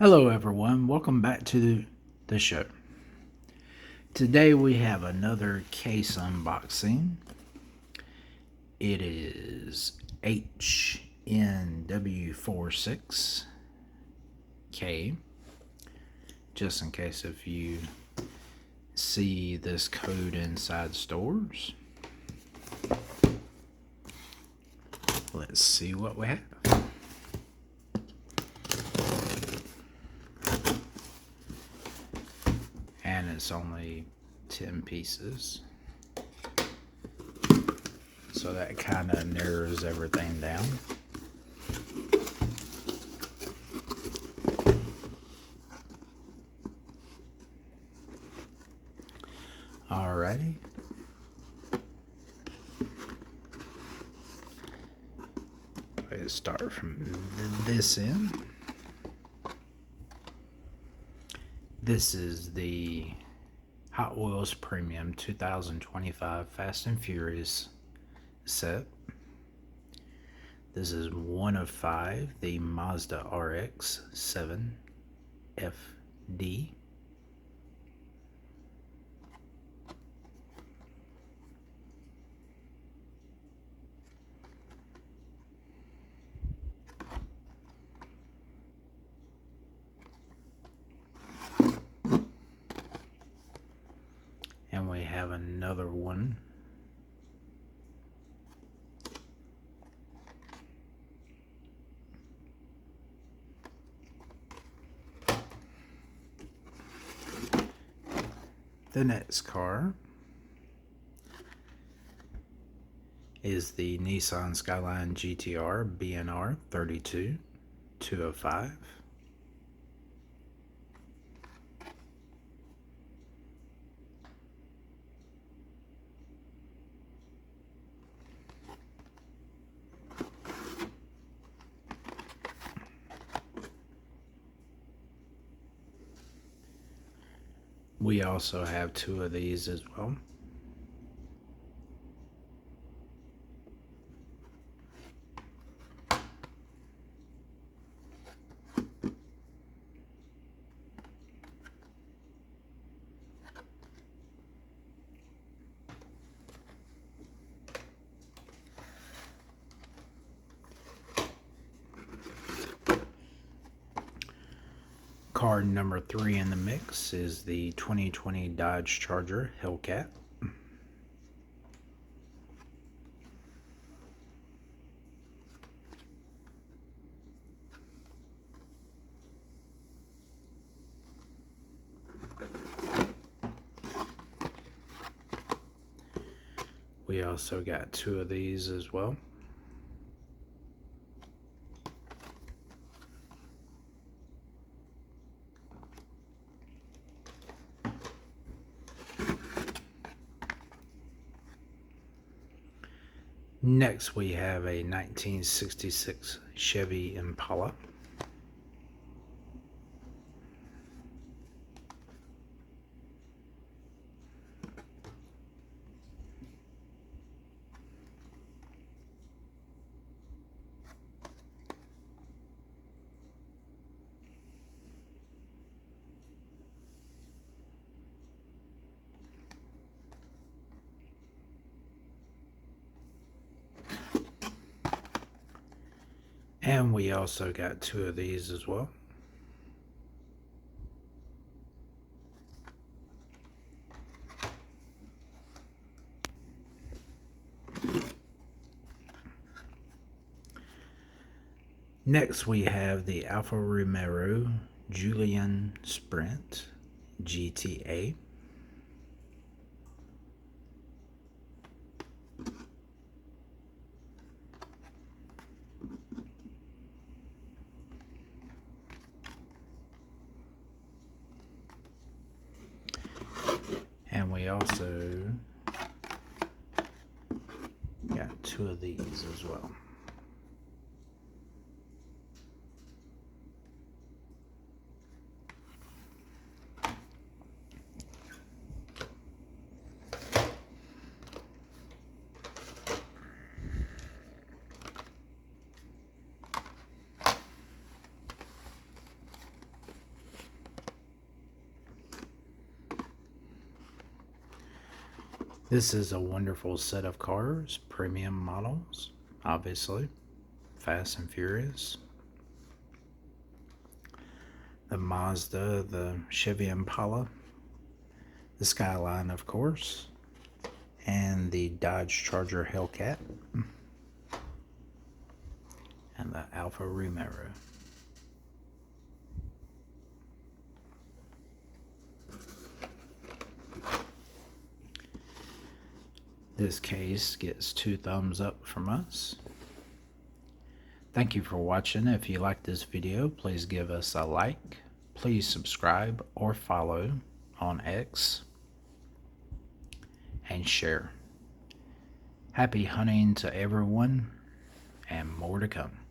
Hello, everyone. Welcome back to the show. Today we have another case unboxing. It is HNW46K. Just in case if you see this code inside stores. Let's see what we have. And it's only 10 pieces. So that kind of narrows everything down. Alrighty. Let's start from this end. This is the Hot Wheels Premium 2025 Fast and Furious set. This is one of 5, the Mazda RX 7 FD. And we have another one. The next car is the Nissan Skyline GTR BNR 32205. We also have 2 of these as well. Car number 3 in the mix is the 2020 Dodge Charger Hellcat. We also got 2 of these as well. Next, we have a 1966 Chevy Impala. And we also got 2 of these as well. Next, we have the Alfa Romeo Julian Sprint GTA. And we also got 2 of these as well. This is a wonderful set of cars, premium models, obviously, Fast and Furious. The Mazda, the Chevy Impala, the Skyline, of course, and the Dodge Charger Hellcat, and the Alfa Romeo. This case gets 2 thumbs up from us. Thank you for watching. If you like this video, please give us a like. Please subscribe or follow on X and share. Happy hunting to everyone, and more to come.